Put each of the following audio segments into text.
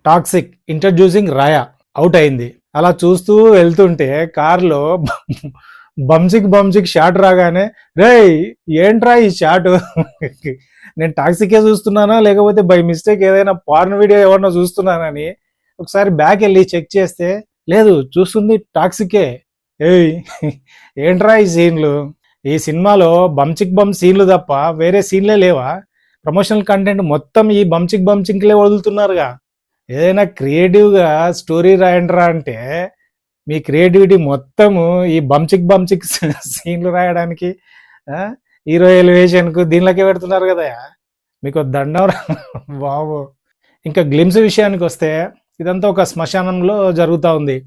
Toxic introducing రాయా out అయింది. అలా చూస్తూ వెళ్తుంటే కార్లో బంసిక్ షాట్ రాగానే, రేయ్ ఏంట్రా ఈ షాట్, నేను టాక్సికే చూస్తున్నానా లేకపోతే బై మిస్టేక్ ఏదైనా పార్న్ వీడియో ఎవరన్నా చూస్తున్నానని ఒకసారి బ్యాక్ వెళ్ళి చెక్ చేస్తే లేదు, చూస్తుంది టాక్సికే. ఏయ్ ఏంట్రా ఈ సీన్లు, ఈ సినిమాలో బంచిక్ సీన్లు తప్ప వేరే సీన్లే లేవా? ప్రమోషనల్ కంటెంట్ మొత్తం ఈ బంచిక్లే వదులుతున్నారుగా. ఏదైనా క్రియేటివ్గా స్టోరీ రాయండిరా అంటే మీ క్రియేటివిటీ మొత్తము ఈ బంచిక్ సీన్లు రాయడానికి, హీరో ఎలివేషన్కు దీనిలోకే పెడుతున్నారు కదా. మీకు దండం బాబు. ఇంకా గ్లిమ్స్ విషయానికి వస్తే ఇదంతా ఒక శ్మశానంలో జరుగుతూ ఉంది.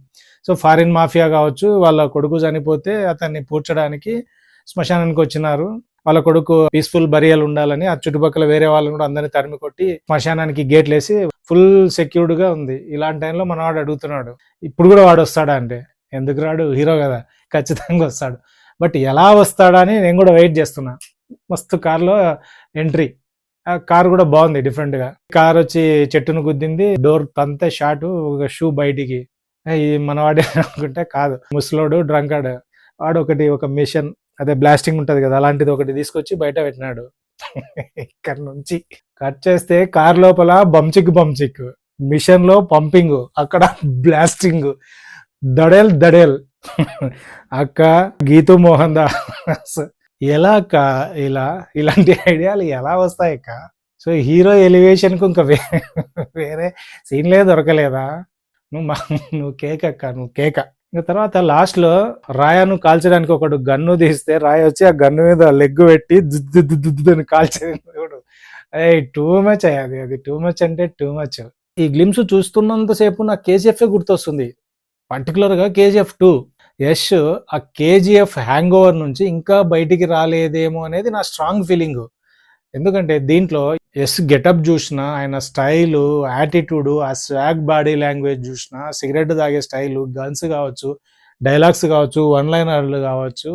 సో ఫారిన్ మాఫియా కావచ్చు, వాళ్ళ కొడుకు చనిపోతే అతన్ని పూడ్చడానికి శ్మశానానికి వచ్చినారు. వాళ్ళ కొడుకు పీస్ఫుల్ బరియల్ ఉండాలని ఆ చుట్టుపక్కల వేరే వాళ్ళని కూడా అందరినీ తరిమి కొట్టి శ్మశానానికి గేట్లు వేసి ఫుల్ సెక్యూర్డ్ గా ఉంది. ఇలాంటి టైంలో మనవాడు అడుగుతున్నాడు, ఇప్పుడు కూడా వాడు వస్తాడా అంటే, ఎందుకు రాడు, హీరో కదా, ఖచ్చితంగా వస్తాడు. బట్ ఎలా వస్తాడా అని నేను కూడా వెయిట్ చేస్తున్నా. మస్తు కార్లో ఎంట్రీ, ఆ కార్ కూడా బాగుంది డిఫరెంట్ గా. కార్ వచ్చి చెట్టును గుద్దింది, డోర్ తంతే షాటు, ఒక షూ బయటికి. ఇది మనవాడే అనుకుంటే కాదు, ముసలోడు డ్రంకాడు. వాడు ఒక మిషన్, అదే బ్లాస్టింగ్ ఉంటది కదా, అలాంటిది ఒకటి తీసుకొచ్చి బయట పెట్టినాడు. ఇక్కడ నుంచి కట్ చేస్తే కార్ లోపల బంచిక్ మిషన్ లో పంపింగ్, అక్కడ బ్లాస్టింగ్, దడేల్ అక్క గీతూ మోహన్ దాస్. ఎలా అక్క ఇలాంటి ఐడియాలు ఎలా వస్తాయి అక్క? సో హీరో ఎలివేషన్ కు ఇంకా వేరే సీన్లే దొరకలేదా? నువ్వు కేక్ అక్క, నువ్వు కేక. ఇంకా తర్వాత లాస్ట్ లో రాయాను కాల్చడానికి ఒకడు గన్ను తీస్తే రాయ వచ్చి ఆ గన్ను మీద లెగ్ పెట్టి దుద్దుని కాల్చేది. టూ మచ్ అయ్యాది, అది టూ మచ్ అంటే టూ మచ్. ఈ గ్లిమ్స్ చూస్తున్నంతసేపు నాకు కేజీఎఫ్ గుర్తొస్తుంది, పర్టికులర్ గా KGF 2. యష్ ఆ KGF హ్యాంగ్ ఓవర్ నుంచి ఇంకా బయటికి రాలేదేమో అనేది నా స్ట్రాంగ్ ఫీలింగ్. ఎందుకంటే దీంట్లో యష్ గెటప్ చూసినా, ఆయన స్టైలు, యాటిట్యూడ్, ఆ స్వాగ్ బాడీ లాంగ్వేజ్ చూసినా, సిగరెట్ తాగే స్టైలు, గన్స్ కావచ్చు, డైలాగ్స్ కావచ్చు, వన్ లైనర్లు కావచ్చు,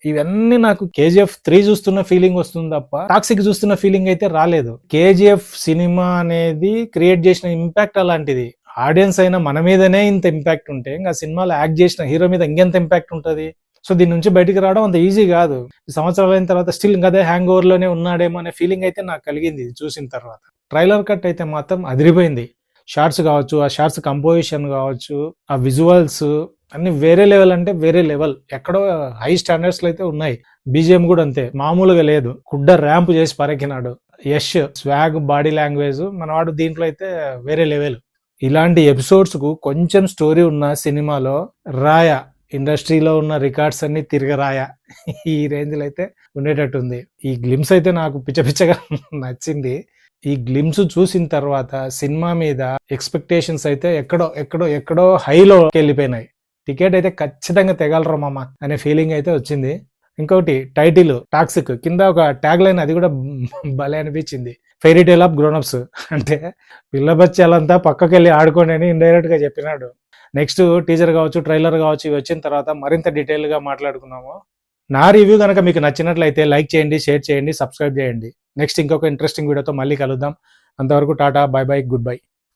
ఇవన్నీ నాకు KGF 3 చూస్తున్న ఫీలింగ్ వస్తుంది తప్ప టాక్సిక్ చూస్తున్న ఫీలింగ్ అయితే రాలేదు. KGF సినిమా అనేది క్రియేట్ చేసిన ఇంపాక్ట్ అలాంటిది. ఆడియన్స్ అయినా మన మీదనే ఇంత ఇంపాక్ట్ ఉంటే ఇంకా సినిమాలో యాక్ట్ చేసిన హీరో మీద ఇంకెంత ఇంపాక్ట్ ఉంటుంది. సో దీని నుంచి బయటికి రావడం అంత ఈజీ కాదు. సంవత్సరాలు అయిన తర్వాత స్టిల్ ఇంకా అదే హ్యాంగ్ ఓవర్ లోనే ఉన్నాడేమో అనే ఫీలింగ్ అయితే నాకు కలిగింది చూసిన తర్వాత. ట్రైలర్ కట్ అయితే మాత్రం అదిరిపోయింది. షార్ట్స్ కావచ్చు, ఆ షార్ట్స్ కంపోజిషన్ కావచ్చు, ఆ విజువల్స్ అన్ని వేరే లెవెల్ అంటే వేరే లెవెల్. ఎక్కడో హై స్టాండర్డ్స్ లో అయితే ఉన్నాయి. BGM కూడా అంతే, మామూలుగా లేదు, కుడ్డ ర్యాంప్ చేసి పరకినాడు. యష్ స్వాగ్ బాడీ లాంగ్వేజ్ మనవాడు దీంట్లో అయితే వేరే లెవెల్. ఇలాంటి ఎపిసోడ్స్ కు కొంచెం స్టోరీ ఉన్న సినిమాలో రాయ ఇండస్ట్రీలో ఉన్న రికార్డ్స్ అన్ని తిరగరాయ ఈ రేంజ్ లో అయితే ఉండేటట్టుంది. ఈ గ్లిమ్స్ అయితే నాకు పిచ్చగా నచ్చింది. ఈ గ్లిమ్స్ చూసిన తర్వాత సినిమా మీద ఎక్స్పెక్టేషన్స్ అయితే ఎక్కడో హైలో వెళ్ళిపోయినాయి. టికెట్ అయితే ఖచ్చితంగా తెగలరా మామ అనే ఫీలింగ్ అయితే వచ్చింది. ఇంకోటి టైటిల్ టాక్సిక్ కింద ఒక ట్యాగ్ లైన్, అది కూడా భలే అనిపించింది, ఫెయిరీ టేల్ ఆఫ్ గ్రోనప్స్. అంటే పిల్ల బచ్చాలంతా పక్కకి వెళ్ళి ఆడుకోండి అని ఇండైరెక్ట్ గా చెప్పినాడు. నెక్స్ట్ టీజర్ కావచ్చు, ట్రైలర్ కావచ్చు, ఇవి వచ్చిన తర్వాత మరింత డీటెయిల్ గా మాట్లాడుకున్నాము. నా రివ్యూ కనుక మీకు నచ్చినట్లయితే లైక్ చేయండి, షేర్ చేయండి, సబ్స్క్రైబ్ చేయండి. నెక్స్ట్ ఇంకొక ఇంట్రెస్టింగ్ వీడియోతో మళ్ళీ కలుద్దాం. అంతవరకు Tata, by by, good bye.